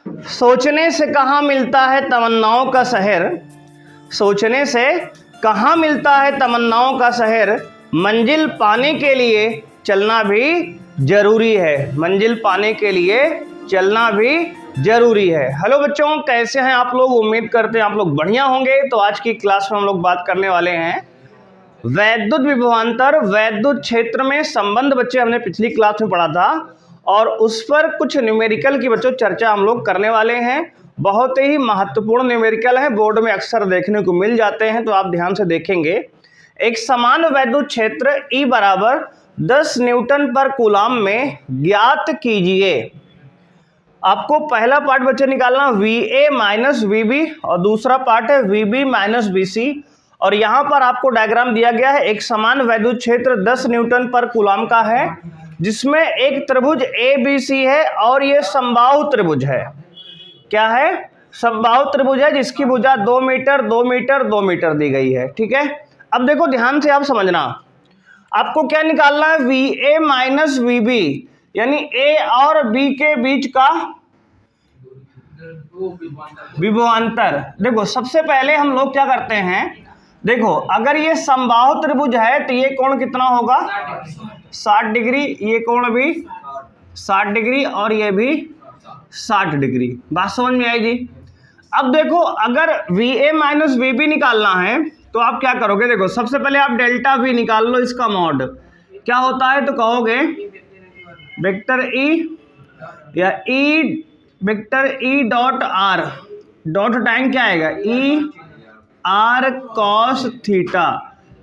सोचने से कहाँ मिलता है तमन्नाओं का शहर, सोचने से कहाँ मिलता है तमन्नाओं का शहर, मंजिल पाने के लिए चलना भी जरूरी है, मंजिल पाने के लिए चलना भी जरूरी है। हेलो बच्चों, कैसे हैं आप लोग? उम्मीद करते हैं आप लोग बढ़िया होंगे। तो आज की क्लास में हम लोग बात करने वाले हैं वैद्युत विभवांतर, वैद्युत क्षेत्र में संबंध। बच्चे हमने पिछली क्लास में पढ़ा था और उस पर कुछ न्यूमेरिकल की बच्चों चर्चा हम लोग करने वाले हैं। बहुत ही महत्वपूर्ण न्यूमेरिकल है, बोर्ड में अक्सर देखने को मिल जाते हैं, तो आप ध्यान से देखेंगे। एक समान वैद्युत क्षेत्र E बराबर 10 न्यूटन पर कूलाम में ज्ञात कीजिए। आपको पहला पार्ट बच्चे निकालना VA माइनस VB और दूसरा पार्ट है VB माइनस BC। और यहाँ पर आपको डायग्राम दिया गया है। एक समान वैद्युत क्षेत्र 10 न्यूटन पर कूलाम का है, जिसमें एक त्रिभुज ABC है और ये समबाहु त्रिभुज है। क्या है? समबाहु त्रिभुज है, जिसकी भुजा 2 मीटर 2 मीटर 2 मीटर दी गई है। ठीक है, अब देखो ध्यान से आप समझना। आपको क्या निकालना है? VA माइनस VB, यानी A और B के बीच का विभवांतर। देखो सबसे पहले हम लोग क्या करते हैं, देखो अगर ये समबाहु त्रिभुज है तो ये कोण कितना होगा? 60 डिग्री। ये कोण भी 60 डिग्री और ये भी 60 डिग्री। बात समझ में आई जी? अब देखो अगर VA माइनस VB निकालना है तो आप क्या करोगे? देखो सबसे पहले आप डेल्टा V निकाल लो, इसका मॉड क्या होता है तो कहोगे वेक्टर E या vector E dot R, dot time क्या आएगा? E R cos theta.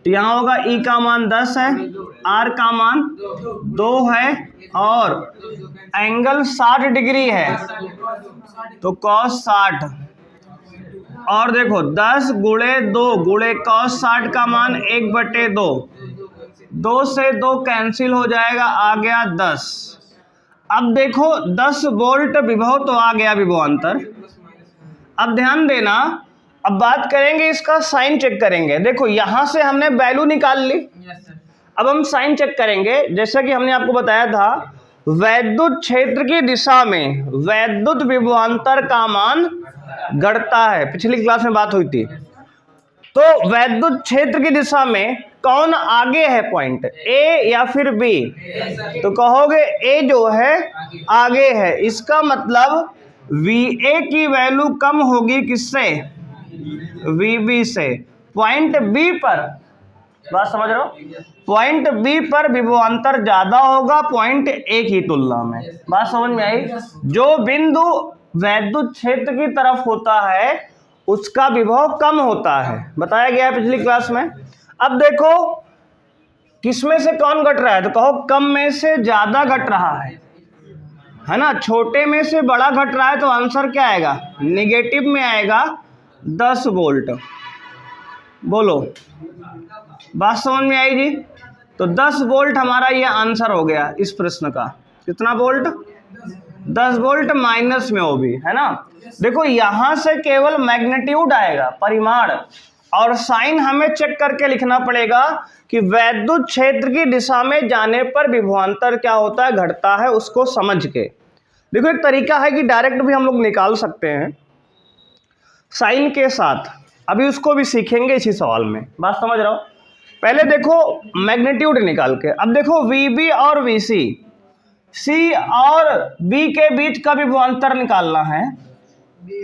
तो यहाँ होगा E का मान 10 है, R का मान 2 है और एंगल 60 डिग्री है, तो cos 60। और देखो 10 गुणे 2 गुणे cos 60 का मान 1/2, 2 से 2 कैंसिल हो जाएगा, आ गया 10। अब देखो 10 वोल्ट विभव तो आ गया विभवांतर। अब ध्यान देना, अब बात करेंगे इसका साइन चेक करेंगे। देखो यहां से हमने वैल्यू निकाल ली, अब हम साइन चेक करेंगे। जैसा कि हमने आपको बताया था, वैद्युत क्षेत्र की दिशा में वैद्युत विभवांतर का मान घटता है, पिछली क्लास में बात हुई थी। तो वैद्युत क्षेत्र की दिशा में कौन आगे है पॉइंट, A या फिर B? तो कहोगे A जो है आगे है। इसका मतलब VA की वैल्यू कम होगी किससे? VB से। पॉइंट B पर, बात समझ रहे हो, पॉइंट B पर विभवांतर ज्यादा होगा पॉइंट A की तुलना में। बात समझ में आई? जो बिंदु वैद्युत क्षेत्र की तरफ होता है उसका विभव कम होता है, बताया गया है पिछली क्लास में। अब देखो किसमें से कौन घट रहा है, तो कहो कम में से ज्यादा घट रहा है ना। छोटे में से बड़ा घट रहा है तो आंसर क्या आएगा? निगेटिव में आएगा 10 वोल्ट। बोलो, बात समझ में आई जी? तो 10 वोल्ट हमारा ये आंसर हो गया इस प्रश्न का। कितना वोल्ट? 10 वोल्ट माइनस में वो भी है ना। देखो यहां से केवल मैग्नीट्यूड आएगा, परिमाण, और साइन हमें चेक करके लिखना पड़ेगा कि वैद्युत क्षेत्र की दिशा में जाने पर विभवांतर क्या होता है, घटता है, उसको समझ के। देखो एक तरीका है कि डायरेक्ट भी हम लोग निकाल सकते हैं साइन के साथ, अभी उसको भी सीखेंगे इसी सवाल में। बात समझ रहे हो? पहले देखो मैग्नीट्यूड निकाल के। अब देखो VB और VC, C और B के बीच का विभवांतर निकालना है।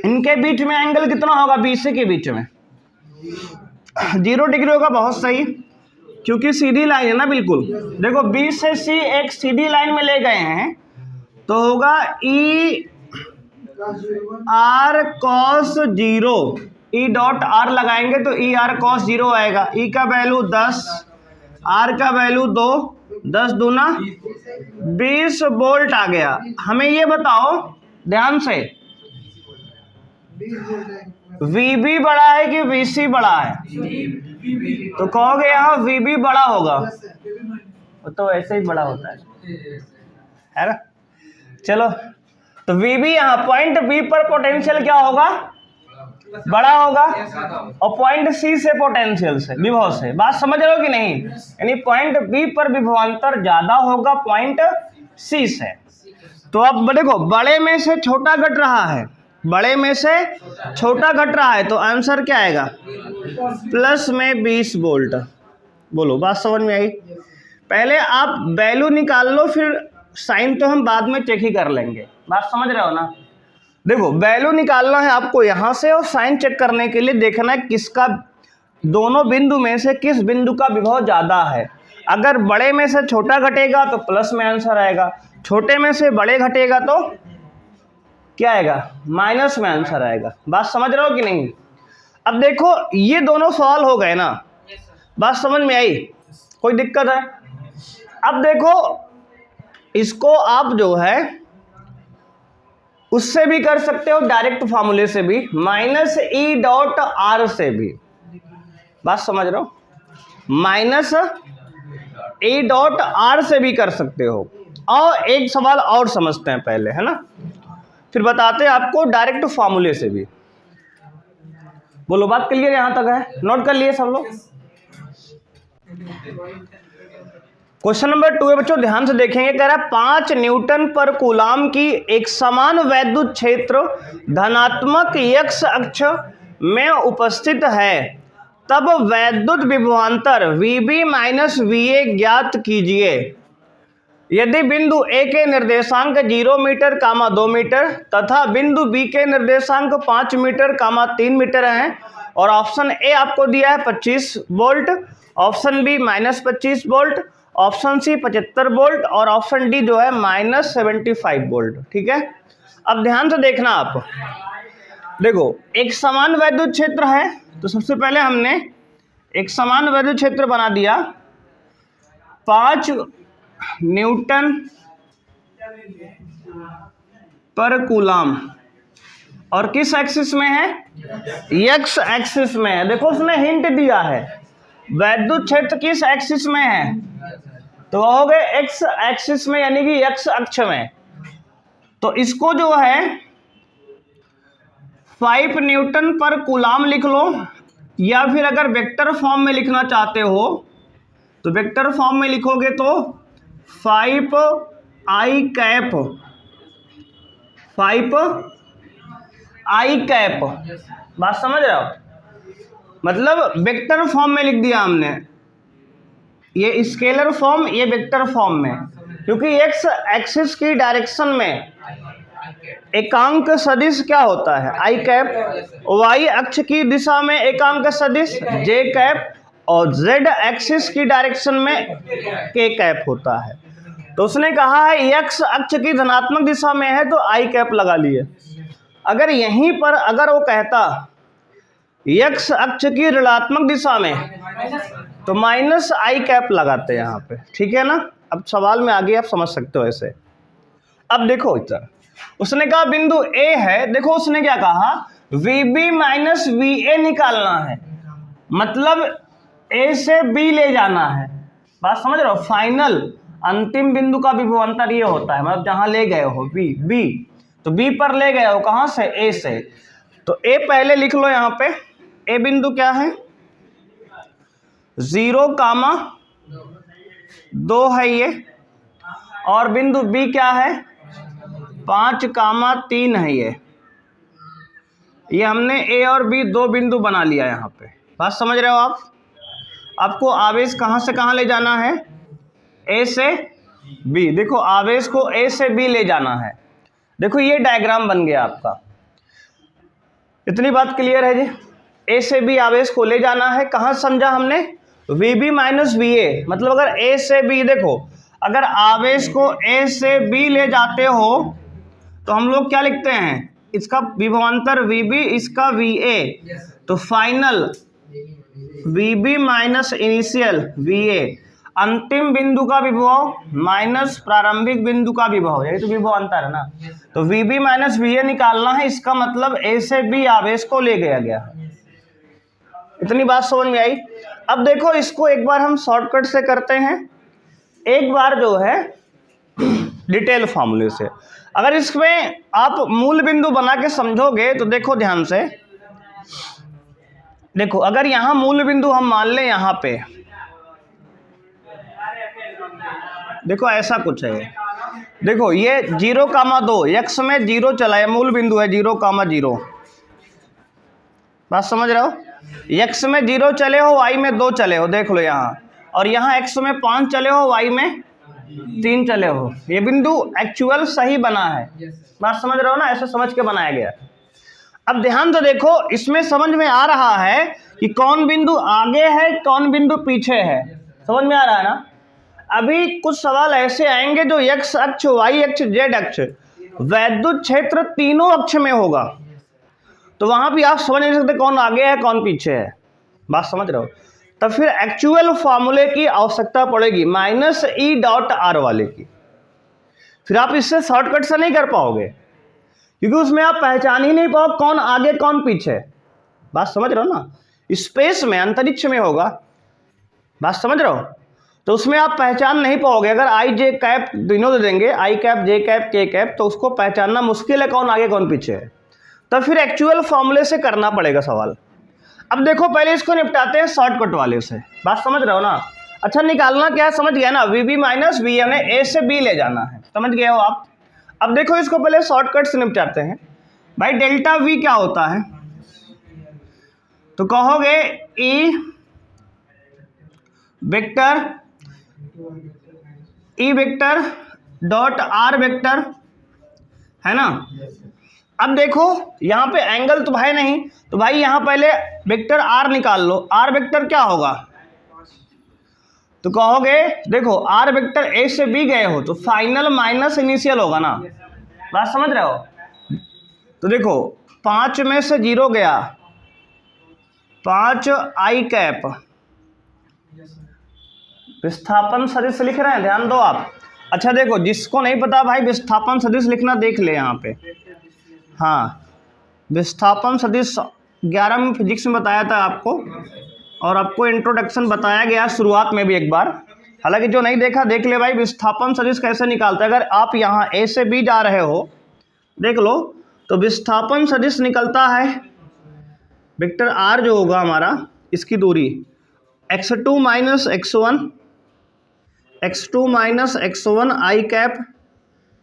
इनके बीच में एंगल कितना होगा? BC के बीच में 0 डिग्री होगा। बहुत सही, क्योंकि सीधी लाइन है ना बिल्कुल। देखो B से C एक सीधी लाइन में ले गए हैं तो होगा E R cos 0, E dot R लगाएंगे तो E R cos 0 आएगा। E का वैल्यू 10, R का वैल्यू 2, 10 दूना 20 वोल्ट आ गया। हमें ये बताओ ध्यान से, VB बड़ा है कि VC बड़ा है? तो कहोगे यहाँ VB बड़ा होगा, तो ऐसे ही बड़ा होता है ना। चलो तो VB यहाँ पॉइंट B पर पोटेंशियल क्या होगा? बड़ा होगा, और पॉइंट C से पोटेंशियल से, विभव से। बात समझ रहे हो कि नहीं? यानी पॉइंट B पर विभवांतर ज्यादा होगा पॉइंट C से। तो अब देखो बड़े में से छोटा घट रहा है, बड़े में से छोटा घट रहा है, तो आंसर क्या आएगा? प्लस में 20 वोल्ट। बोलो बात समझ में आई? पहले आप वैल्यू निकाल लो, फिर साइन तो हम बाद में चेक ही कर लेंगे। बात समझ रहे हो ना? देखो वैल्यू निकालना है आपको यहाँ से, और साइन चेक करने के लिए देखना है किसका, दोनों बिंदु में से किस बिंदु का विभव ज़्यादा है। अगर बड़े में से छोटा घटेगा तो प्लस में आंसर आएगा, छोटे में से बड़े घटेगा तो क्या आएगा? माइनस में आंसर आएगा। बात समझ रहे हो कि नहीं? अब देखो ये दोनों सवाल हो गए ना, बात समझ में आई? कोई दिक्कत है? अब देखो इसको आप जो है उससे भी कर सकते हो, डायरेक्ट फार्मूले से भी, माइनस ई डॉट आर से भी। बात समझ रहे हो? माइनस ए डॉट आर से भी कर सकते हो। और एक सवाल और समझते हैं पहले, है ना, फिर बताते हैं आपको डायरेक्ट फार्मूले से भी। बोलो बात क्लियर यहां तक है? नोट कर लिए सब लोग? क्वेश्चन नंबर 2 है बच्चों, ध्यान से देखेंगे। कह रहा है 5 न्यूटन पर कूलाम की एक समान वैद्युत क्षेत्र धनात्मक एक्स अक्ष में उपस्थित है, तब वैद्युत विभवांतर VB माइनस VA ज्ञात कीजिए। यदि बिंदु A के निर्देशांक 0 मीटर, 2 मीटर तथा बिंदु B के निर्देशांक 5 मीटर, 3 मीटर हैं, और ऑप्शन ए आपको दिया है 25 volt, option B -25 volt, option C 75 volt, और ऑप्शन डी जो है -75 वोल्ट। ठीक है, अब ध्यान से देखना आप। देखो एक समान वैद्युत क्षेत्र है, तो सबसे पहले हमने एक समान वैद्युत क्षेत्र बना दिया। 5 न्यूटन पर कूलाम, और किस एक्सिस में है? एक्स एक्सिस में है। देखो उसने हिंट दिया है वैद्युत क्षेत्र किस एक्सिस में है, तो हो गए एक्स एक्सिस में, यानी कि एक्स अक्ष में। तो इसको जो है 5 न्यूटन पर कूलाम लिख लो, या फिर अगर वेक्टर फॉर्म में लिखना चाहते हो तो वेक्टर फॉर्म में लिखोगे तो 5 आई कैप, 5 आई कैप। बात समझ रहे हो? मतलब वेक्टर फॉर्म में लिख दिया हमने, ये स्केलर फॉर्म, ये वेक्टर फॉर्म में, क्योंकि एक्स एक्सिस की डायरेक्शन में एकांक सदिश क्या होता है? आई कैप। वाई अक्ष की दिशा में एकांक सदिश जे कैप, और जेड एक्सिस की डायरेक्शन में के कैप होता है। तो उसने कहा है एक्स अक्ष की धनात्मक दिशा में है तो आई कैप लगा लिए। अगर यहीं पर अगर वो कहता एक्स अक्ष की ऋणात्मक दिशा में, तो माइनस आई कैप लगाते हैं यहाँ पे। ठीक है ना? अब सवाल में आगे आप समझ सकते हो ऐसे। अब देखो इधर उसने कहा बिंदु ए है, देखो उसने क्या कहा, VB माइनस VA निकालना है, मतलब A से B ले जाना है। बात समझ रहे हो? फाइनल अंतिम बिंदु का विभवांतर ये होता है, मतलब जहां ले गए हो B, तो B पर ले गए हो कहां से? A से। तो A पहले लिख लो यहाँ पे। A बिंदु क्या है? 0,2 है ये, और बिंदु B क्या है? 5,3 है ये हमने A और B 2 बिंदु बना लिया यहाँ पे। बात समझ रहे हो आप? आपको आवेश कहाँ से कहाँ ले जाना है? A से B। देखो आवेश को A से B ले जाना है। देखो ये डायग्राम बन गया आपका। इतनी बात क्लियर है जी? A से B आवेश को ले जाना है, कहाँ समझा हमने? VB माइनस VA, मतलब अगर A से B, देखो अगर आवेश को A से B ले जाते हो तो हम लोग क्या लिखते हैं? इसका विभवांतर VB, इसका VA, तो final VB minus initial VA, अंतिम बिंदु का विभव माइनस प्रारंभिक बिंदु का विभव, यही तो विभवांतर है ना। तो VB माइनस VA निकालना है, इसका मतलब A से B आवेश को ले गया गया है। इतनी बात समझ में आई? अब देखो इसको एक बार हम शॉर्टकट से करते हैं, एक बार जो है डिटेल फार्मूले से। अगर इसमें आप मूल बिंदु बना के समझोगे तो देखो ध्यान से, देखो अगर यहां मूल बिंदु हम मान लें यहां पे, देखो ऐसा कुछ है, देखो ये 0,2 x में 0 चला है, मूल बिंदु है 0,0, बात समझ रहे हो। x में 0 चले हो, y में 2 चले हो, देख लो यहाँ, और यहाँ x में 5 चले हो, y में 3 चले हो। ये बिंदु एक्चुअल सही बना है, बात समझ रहे हो ना, ऐसे समझ के बनाया गया। अब ध्यान से देखो, इसमें समझ में आ रहा है कि कौन बिंदु आगे है कौन बिंदु पीछे है, समझ में आ रहा है ना। अभी कुछ सवाल ऐसे आएंगे जो x अक्ष, y अक्ष, z अक्ष, वैद्युत क्षेत्र तीनों अक्ष में होगा, तो वहां भी आप समझ नहीं सकते कौन आगे है कौन पीछे है, बात समझ रहे हो। तब फिर एक्चुअल फॉर्मूले की आवश्यकता पड़ेगी -E.R वाले की। फिर आप इससे शॉर्टकट से नहीं कर पाओगे, क्योंकि उसमें आप पहचान ही नहीं पाओ कौन आगे कौन पीछे, बात समझ रहे हो ना। स्पेस में, अंतरिक्ष में होगा, बात समझ रहे हो, तो उसमें आप पहचान नहीं पाओगे। अगर आई जे कैप तीनों दे देंगे, आई कैप, जे कैप, के कैप, तो उसको पहचानना मुश्किल है कौन आगे कौन पीछे है। तब फिर एक्चुअल फॉर्मूले से करना पड़ेगा सवाल। अब देखो पहले इसको निपटाते हैं शॉर्टकट वाले से, बात समझ रहे हो ना। अच्छा निकालना क्या है, समझ गया ना, VB माइनस V हमने A से B ले जाना है, समझ गए हो आप। अब देखो इसको पहले शॉर्टकट से निपटाते हैं। भाई डेल्टा V क्या होता है, तो कहोगे E vector dot R vector, है ना। अब देखो यहाँ पे एंगल तो भाई नहीं, तो भाई यहाँ पहले वेक्टर R निकाल लो। R वेक्टर क्या होगा, तो कहोगे देखो R वेक्टर A से B गए हो तो फाइनल माइनस इनिशियल होगा ना, बात समझ रहे हो। तो देखो 5 में से 0 गया, 5 I कैप, विस्थापन सदिश लिख रहे हैं, ध्यान दो आप। अच्छा देखो जिसको नहीं पता भाई विस्थापन सदिश लिखना देख ले यहाँ पे, हाँ विस्थापन सदिश 11वीं फिजिक्स में बताया था आपको, और आपको इंट्रोडक्शन बताया गया शुरुआत में भी एक बार, हालांकि जो नहीं देखा देख ले भाई। विस्थापन सदिश कैसे निकालते हैं, अगर आप यहाँ A से B जा रहे हो देख लो, तो विस्थापन सदिश निकलता है वेक्टर R जो होगा हमारा, इसकी दूरी x2 minus x1 I cap,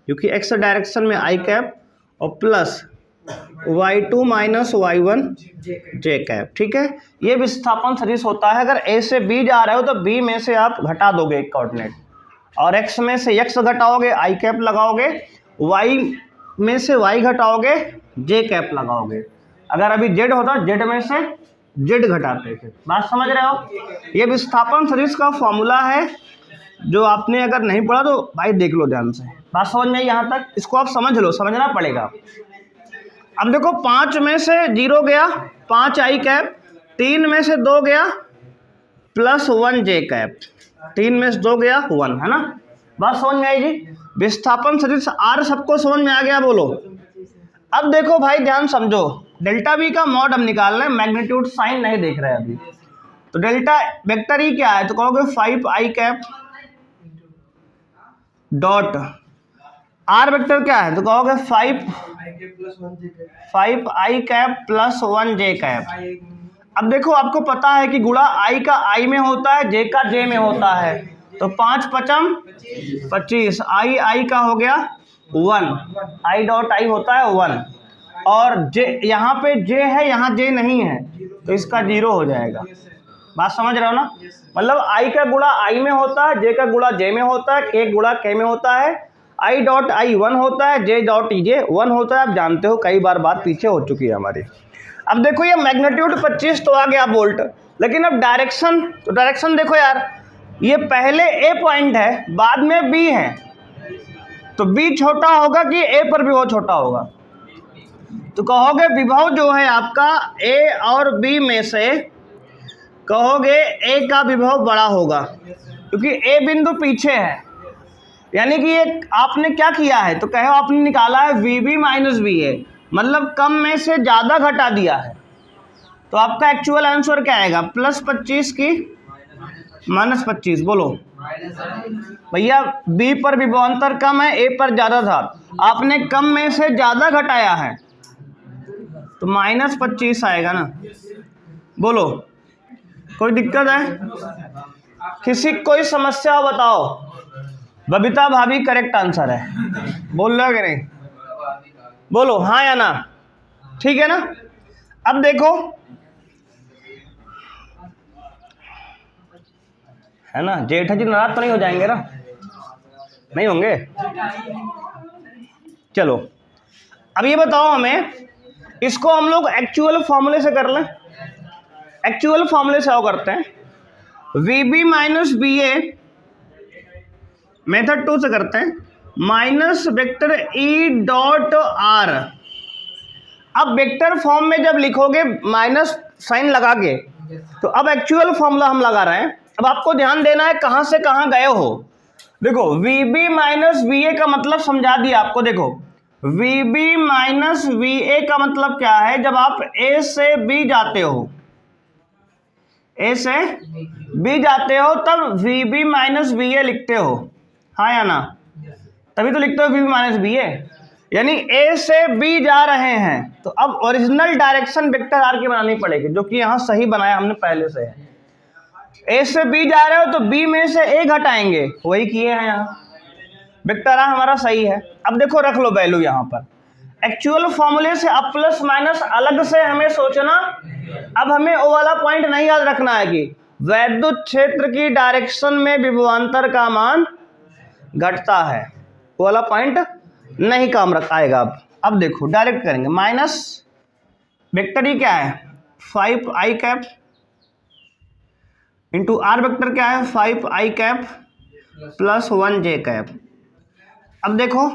क्योंकि x डायरेक्शन में I कैप, और plus y2 minus y1 j cap, ठीक है। ये विस्थापन सदिश होता है। अगर A से B जा रहे हो तो B में से आप घटा दोगे एक कोऑर्डिनेट, और x में से x घटाओगे, I कैप लगाओगे, y में से y घटाओगे, j कैप लगाओगे। अगर अभी z होता z में से z घटाते थे, बात समझ रहे हो। ये विस्थापन सदिश का फॉर्मूला है, जो आपने अगर नहीं पढ़ा तो भाई देख लो ध्यान से, बात समझ में आई यहाँ तक, इसको आप समझ लो, समझना पड़ेगा। अब देखो 5 में से 0 गया, 5 I कैप, 3 में से 2 गया, प्लस 1 j कैप, 3 में से 2 गया 1, है ना, बात समझ में आई जी। विस्थापन सदिश R सबको समझ में आ गया, बोलो। अब देखो भाई ध्यान समझो, डेल्टा V का मॉड हम निकाल रहे हैं, मैग्नीट्यूड साइन नहीं देख रहे अभी। तो डेल्टा वेक्टर E क्या है, तो कहोगे 5 I cap dot R vector क्या है, तो कहोगे 5 I cap plus 1 j cap. अब देखो आपको पता है कि गुणा I का I में होता है, j का j में होता है, तो 5 पचम 25, I का हो गया 1, I डॉट I होता है 1, और j यहाँ पे j है, यहाँ j नहीं है, तो इसका 0 हो जाएगा, बात समझ रहे हो ना। मतलब I का गुणा I में होता है, j का गुणा j में होता है, k गुणा k में होता है, I डॉट I 1 होता है, j डॉट j 1 होता है। आप जानते हो कई बार बात पीछे हो चुकी है हमारी। अब देखो ये मैग्नीट्यूड 25 तो आ गया वोल्ट, लेकिन अब डायरेक्शन, तो डायरेक्शन देखो यार, ये पहले A पॉइंट है, बाद में B है, तो B छोटा होगा कि A पर विभव छोटा होगा, तो कहोगे विभव जो है आपका A और B में से कहोगे A का विभव बड़ा होगा, क्योंकि A बिंदु पीछे है। यानी कि ये आपने क्या किया है, तो कहो आपने निकाला है VB माइनस VA, मतलब कम में से ज़्यादा घटा दिया है, तो आपका एक्चुअल आंसर क्या आएगा, +25 की -25, बोलो भैया। B पर विभवांतर कम है, A पर ज़्यादा था, आपने कम में से ज़्यादा घटाया है, तो -25 आएगा ना, बोलो। कोई दिक्कत है, किसी कोई समस्या बताओ। बबीता भाभी करेक्ट आंसर है। बोल रहे हो कि नहीं? बोलो हाँ या ना। ठीक है ना। अब देखो, है ना, जेठा जी नाराज तो नहीं हो जाएंगे ना? नहीं होंगे? चलो अब ये बताओ हमें, इसको हम लोग एक्चुअल फॉर्मूले से कर लें। एक्चुअल फॉर्मूले से आओ करते हैं, VB माइनस BA मेथड 2 से करते हैं, minus vector E dot R। अब वेक्टर फॉर्म में जब लिखोगे माइनस साइन लगा के, तो अब एक्चुअल फॉर्मूला हम लगा रहे हैं। अब आपको ध्यान देना है कहां से कहां गए हो। देखो VB माइनस VA का मतलब समझा दिया आपको। देखो VB माइनस VA का मतलब क्या है, जब आप A से B जाते हो, A से B जाते हो तब VB माइनस VA लिखते हो, हाँ या ना? तभी तो लिखते हो VB माइनस BA, यानी A से B जा रहे हैं। तो अब ओरिजिनल डायरेक्शन वेक्टर R की बनानी पड़ेगी, जो कि यहाँ सही बनाया हमने पहले से है। A से B जा रहे हो तो B में से A घटाएंगे, वही किए हैं यहाँ। वेक्टर R हमारा सही है। अब देखो रख लो वैल्यू यहाँ पर। एक्चुअल फॉर्मूले से अब प्लस माइनस अलग से हमें सोचना। अब हमें वो वाला पॉइंट नहीं याद रखना है कि वैद्युत क्षेत्र की डायरेक्शन में विभवांतर का मान घटता है, वो वाला पॉइंट नहीं काम आएगा। अब देखो डायरेक्ट करेंगे, माइनस वेक्टर ही क्या है 5i cap into are vector क्या है 5i cap plus 1j cap. अब देखो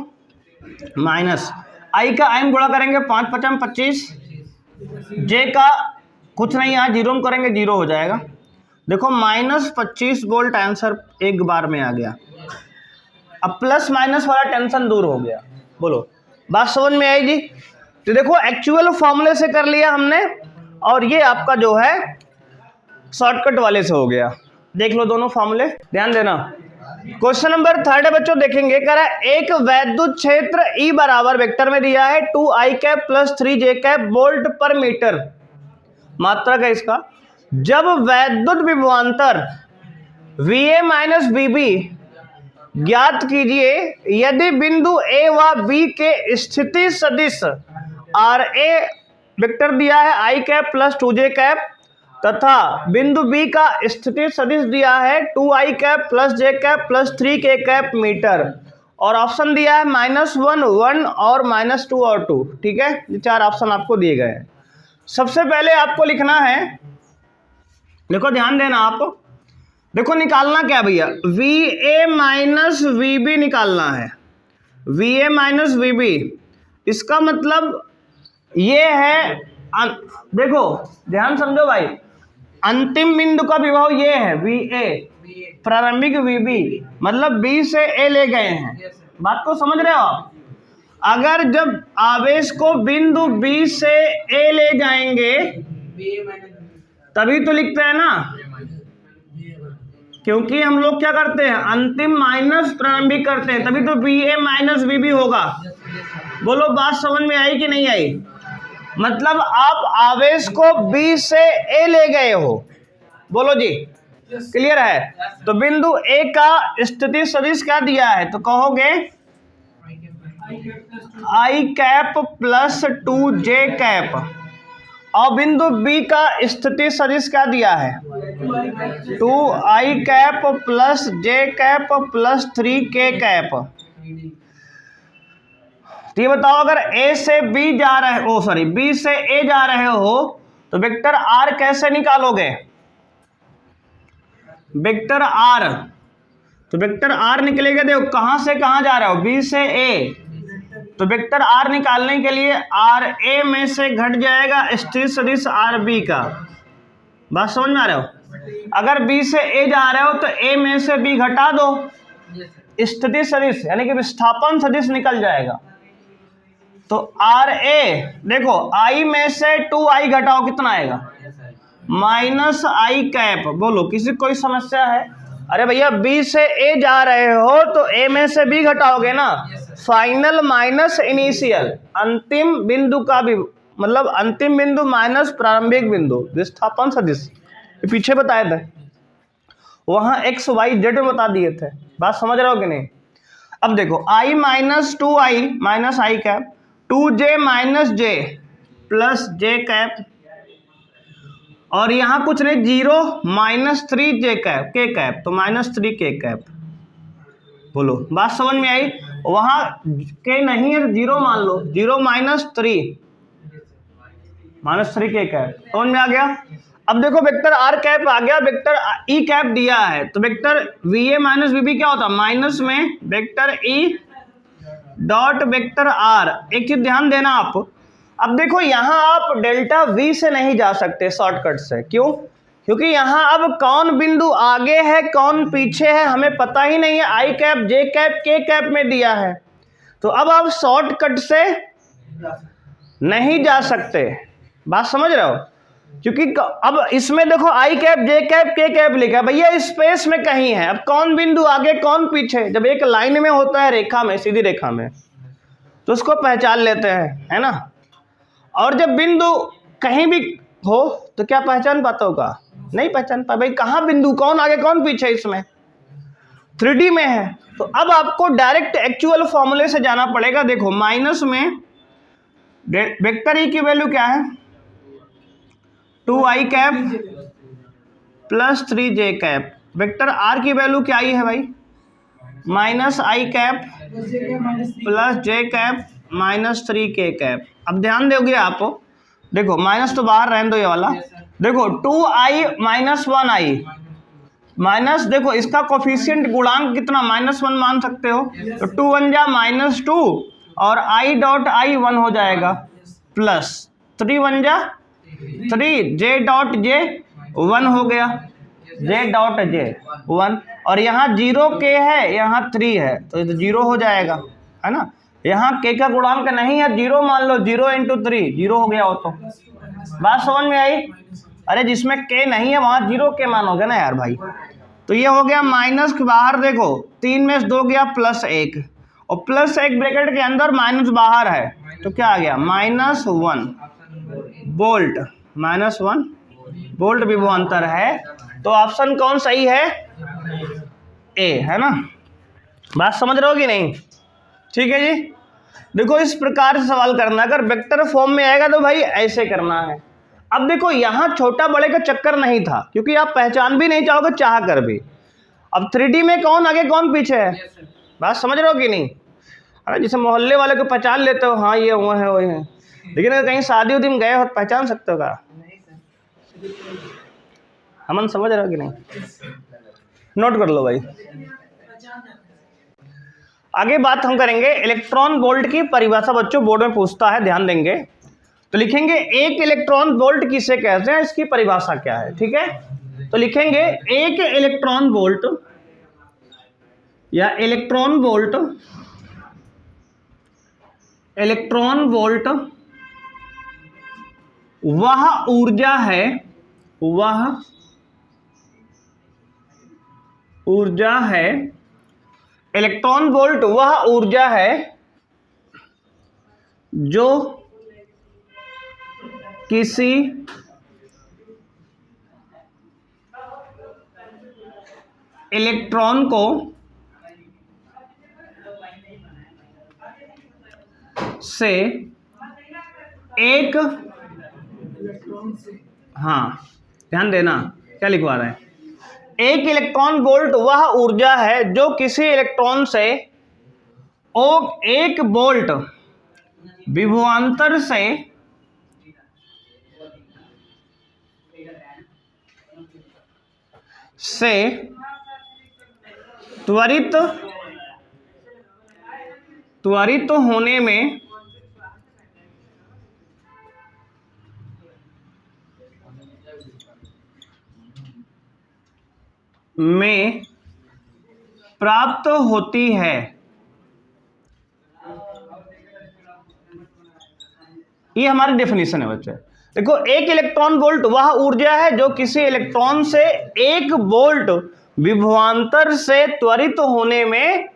माइनस आई का आइम गुणा करेंगे 5 5 25, जे का कुछ नहीं, यहाँ जीरो में करेंगे जीरो हो जाएगा। देखो माइनस 25 वोल्ट आंसर एक बार में आ गया। अब प्लस माइनस वाला टेंशन दूर हो गया। बोलो बात समझ में आई जी? तो देखो एक्चुअल फॉर्मूले से कर लिया हमने, और ये आपका जो है शॉर्टकट वाले से हो गया। देख लो दोनों फॉर्मूले, ध्यान देना। क्वेश्चन नंबर 3 बच्चों देखेंगे, कह रहा है एक वैद्युत क्षेत्र E बराबर वेक्टर में दिया है 2i cap plus 3j cap volt पर मीटर। मात्रक है इसका। जब वैद्युत विभवांतर VA माइनस BB ज्ञात कीजिए यदि बिंदु A व B के स्थिति सदिश RA वेक्टर दिया है i cap plus 2j cap तथा बिंदु B का स्थिति सदिश दिया है 2i cap plus j cap plus 3k cap metre, और ऑप्शन दिया है -1 1 और -2 और 2। ठीक है, ये 4 ऑप्शन आपको दिए गए हैं। सबसे पहले आपको लिखना है, देखो ध्यान देना आप, देखो निकालना क्या भैया, VA माइनस VB निकालना है। VA माइनस VB इसका मतलब ये है, देखो ध्यान समझो भाई, अंतिम बिंदु का विभव ये है VA, प्रारंभिक VB, मतलब B से A ले गए हैं। बात को समझ रहे हो आप? अगर जब आवेश को बिंदु B से A ले जाएंगे तभी तो लिखते हैं ना, क्योंकि हम लोग क्या करते हैं अंतिम माइनस प्रारंभिक करते हैं, तभी तो VA माइनस VB होगा। बोलो बात समझ में आई कि नहीं आई? मतलब आप आवेश को B से A ले गए हो। बोलो जी, क्लियर है? तो बिंदु A का स्थिति सदिश क्या दिया है, तो कहोगे i cap plus 2j cap, और बिंदु B का स्थिति सदिश क्या दिया है 2i cap plus j cap plus 3k cap. तो ये बताओ अगर A से B जा रहे हो, B से A जा रहे हो तो वेक्टर R कैसे निकालोगे? वेक्टर R, तो वेक्टर R निकलेगा, देखो कहां से कहां जा रहे हो, B से A, तो वेक्टर R निकालने के लिए RA में से घट जाएगा स्थिति सदिश RB का। बात समझ में आ रहे हो? अगर B से A जा रहे हो तो A में से B घटा दो, स्थिति सदिश यानी कि विस्थापन सदिश निकल जाएगा। तो RA देखो I में से 2i घटाओ कितना आएगा माइनस i कैप। बोलो किसी कोई समस्या है? अरे भैया B से A जा रहे हो तो A में से B घटाओगे ना, फाइनल माइनस इनिशियल, अंतिम बिंदु का भी मतलब अंतिम बिंदु माइनस प्रारंभिक बिंदु, विस्थापन सदिश पीछे बताए थे, वहां x y z में बता दिए थे। बात समझ रहे हो कि नहीं? अब देखो i minus 2i minus I cap 2j minus j plus j cap और यहां कुछ नहीं 0 minus 3j cap k cap तो माइनस 3k कैप। बोलो बात समझ में आई? वहां k नहीं है 0 मान लो 0 माइनस 3k कैप समझ में आ गया। अब देखो वेक्टर r कैप आ गया, वेक्टर e कैप दिया है तो वेक्टर va माइनस vb क्या होता है माइनस में vector e dot vector r। एक चीज ध्यान देना आप, अब देखो यहां आप डेल्टा v से नहीं जा सकते शॉर्टकट से, क्यों? क्योंकि यहां अब कौन बिंदु आगे है कौन पीछे है हमें पता ही नहीं है, आई कैप जे कैप के कैप में दिया है तो अब आप शॉर्टकट से नहीं जा सकते। बात समझ रहे हो? क्योंकि अब इसमें देखो आई कैप जे कैप के कैप लिखा है, भैया स्पेस में कहीं है, अब कौन बिंदु आगे कौन पीछे, जब एक लाइन में होता है रेखा में सीधी रेखा में तो उसको पहचान लेते हैं, है ना। और जब बिंदु कहीं भी हो तो क्या पहचान पाता होगा? नहीं पहचान पा, भाई कहाँ बिंदु कौन आगे कौन पीछे, इसमें 3D में है तो अब आपको डायरेक्ट एक्चुअल फॉर्मूले से जाना पड़ेगा। देखो माइनस में वेक्टर ई की वैल्यू क्या है 2i cap plus 3j cap, vector r की वैल्यू क्या आई है भाई minus I cap plus j cap minus 3k cap. अब ध्यान दोगे आप, देखो माइनस तो बाहर रहने दो ये वाला, देखो 2i माइनस 1i माइनस, देखो इसका कोफिशिएंट गुणांक कितना -1 मान सकते हो तो 2 1 जा -2 और i डॉट i 1 हो जाएगा प्लस 3 1 जा 3 j डॉट j 1 हो गया j डॉट j 1 और यहाँ 0k है यहाँ 3 है तो 0 हो जाएगा, है ना। यहाँ k का गुणांक नहीं है 0 मान लो 0 × 3 0 हो गया हो तो बात समझ में आई? अरे जिसमें k नहीं है वहां 0k मानोगे ना यार भाई। तो ये हो गया माइनस के बाहर, देखो 3 में से 2 गया +1 और +1 ब्रैकेट के अंदर माइनस बाहर है तो क्या आ गया -1 वोल्ट, -1 वोल्ट विभवांतर है तो ऑप्शन कौन सही है? ए, है ना। बात समझ रहे हो कि नहीं? ठीक है जी। देखो इस प्रकार से सवाल करना, अगर वेक्टर फॉर्म में आएगा तो भाई ऐसे करना है। अब देखो यहाँ छोटा बड़े का चक्कर नहीं था क्योंकि आप पहचान भी नहीं चाहोगे चाह कर भी। अब 3D में कौन आगे कौन पीछे है, बात समझ रहे हो कि नहीं? अरे जैसे मोहल्ले वाले को पहचान लेते हो, हाँ ये हुआ है वही है, लेकिन अगर कहीं शादी उदी में गए हो तो पहचान सकते हो क्या? हमन समझ रहे हो कि नहीं? नोट कर लो भाई। आगे बात हम करेंगे इलेक्ट्रॉन वोल्ट की परिभाषा, बच्चों बोर्ड में पूछता है, ध्यान देंगे तो लिखेंगे एक इलेक्ट्रॉन वोल्ट किसे कहते हैं, इसकी परिभाषा क्या है, ठीक है। तो लिखेंगे एक इलेक्ट्रॉन वोल्ट या इलेक्ट्रॉन वोल्ट वह ऊर्जा है, इलेक्ट्रॉन वोल्ट वह ऊर्जा है जो किसी इलेक्ट्रॉन को से एक, हाँ ध्यान देना क्या लिखवा रहे हैं, एक इलेक्ट्रॉन वोल्ट वह ऊर्जा है जो किसी इलेक्ट्रॉन से 1 वोल्ट विभवांतर से त्वरित होने में प्राप्त होती है। ये हमारी डेफिनेशन है बच्चे। देखो एक इलेक्ट्रॉन वोल्ट वह ऊर्जा है जो किसी इलेक्ट्रॉन से 1 वोल्ट विभवांतर से त्वरित होने में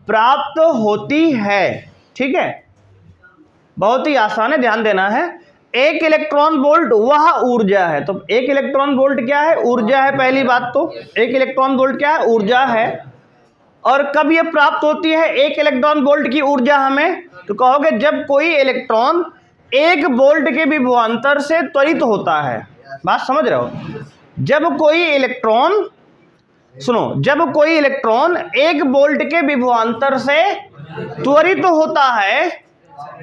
प्राप्त होती है, ठीक है। बहुत ही आसान है, ध्यान देना है। एक इलेक्ट्रॉन वोल्ट वह ऊर्जा है, तो एक इलेक्ट्रॉन वोल्ट क्या है? ऊर्जा है। पहली बात तो एक इलेक्ट्रॉन वोल्ट क्या है? ऊर्जा है और कब ये प्राप्त होती है 1 इलेक्ट्रॉन वोल्ट की ऊर्जा हमें? तो कहोगे जब कोई इलेक्ट्रॉन 1 वोल्ट के विभवांतर से त्वरित होता है। बात समझ रहे हो? जब कोई इलेक्ट्रॉन, सुनो, जब कोई इलेक्ट्रॉन 1 वोल्ट के विभवांतर से त्वरित होता है,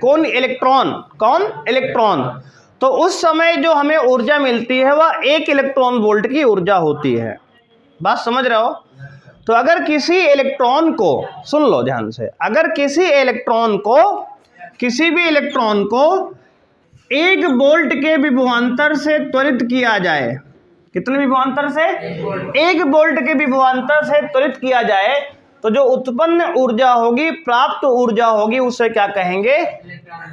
कौन? इलेक्ट्रॉन। कौन? इलेक्ट्रॉन। तो उस समय जो हमें ऊर्जा मिलती है वह 1 इलेक्ट्रॉन वोल्ट की ऊर्जा होती है। बात समझ रहे हो? तो अगर किसी इलेक्ट्रॉन को, सुन लो ध्यान से, अगर किसी इलेक्ट्रॉन को, किसी भी इलेक्ट्रॉन को 1 वोल्ट के विभवांतर से त्वरित किया जाए, कितने विभवांतर से? 1 वोल्ट के विभवांतर से त्वरित किया जाए, तो जो उत्पन्न ऊर्जा होगी, प्राप्त ऊर्जा होगी, उसे क्या कहेंगे?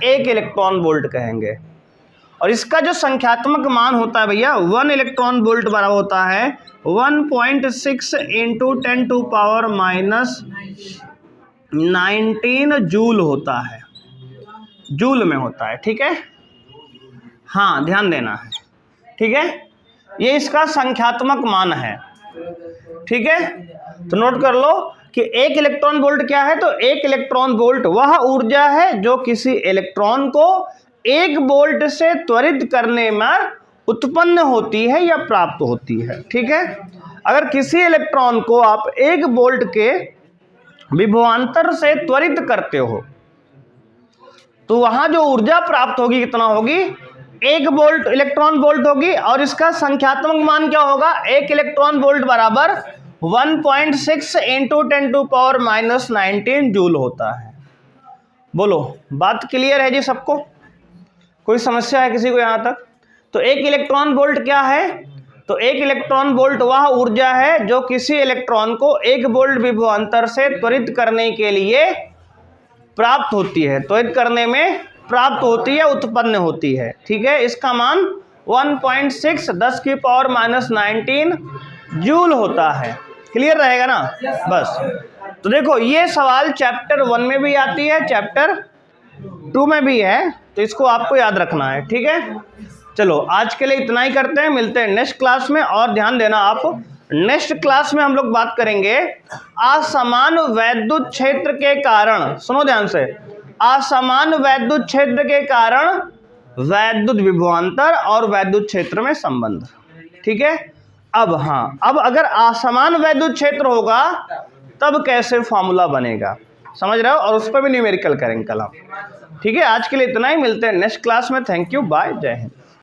1 इलेक्ट्रॉन वोल्ट कहेंगे। और इसका जो संख्यात्मक मान होता है भैया, 1 इलेक्ट्रॉन वोल्ट बराबर होता है 1.6 इंटू 10⁻19 जूल होता है, जूल में होता है। ठीक है, हाँ ध्यान देना है। ठीक है, ये इसका संख्यात्मक मान है। ठीक है, तो नोट कर लो कि 1 इलेक्ट्रॉन वोल्ट क्या है? तो 1 इलेक्ट्रॉन वोल्ट वह ऊर्जा है जो किसी इलेक्ट्रॉन को 1 वोल्ट से त्वरित करने में उत्पन्न होती है या प्राप्त होती है। ठीक है, अगर किसी इलेक्ट्रॉन को आप 1 वोल्ट के विभवांतर से त्वरित करते हो, तो वहां जो ऊर्जा प्राप्त होगी कितना होगी? 1 वोल्ट इलेक्ट्रॉन वोल्ट होगी। और इसका संख्यात्मक मान क्या होगा? 1 इलेक्ट्रॉन वोल्ट बराबर 1.6 इंटू 10⁻19 जूल होता है। बोलो, बात क्लियर है जी सबको? कोई समस्या है किसी को यहाँ तक? तो 1 इलेक्ट्रॉन वोल्ट क्या है? तो 1 इलेक्ट्रॉन वोल्ट वह ऊर्जा है जो किसी इलेक्ट्रॉन को 1 वोल्ट विभवांतर से त्वरित करने के लिए प्राप्त होती है, त्वरित करने में प्राप्त होती है, उत्पन्न होती है। ठीक है, इसका मान 1.6 10⁻19 जूल होता है। क्लियर रहेगा ना? बस। तो देखो, ये सवाल चैप्टर 1 में भी आती है, चैप्टर 2 में भी है, तो इसको आपको याद रखना है। ठीक है, चलो आज के लिए इतना ही करते हैं, मिलते हैं नेक्स्ट क्लास में। और ध्यान देना आप, नेक्स्ट क्लास में हम लोग बात करेंगे असमान वैद्युत क्षेत्र के कारण, सुनो ध्यान से, असमान वैद्युत क्षेत्र के कारण वैद्युत विभवांतर और वैद्युत क्षेत्र में संबंध। ठीक है, अब हाँ, अब अगर असमान वैद्युत क्षेत्र होगा तब कैसे फॉर्मूला बनेगा, समझ रहे हो? और उस पर भी न्यूमेरिकल करेंगे कल हम। ठीक है, आज के लिए इतना ही, मिलते हैं नेक्स्ट क्लास में। थैंक यू, बाय, जय हिंद।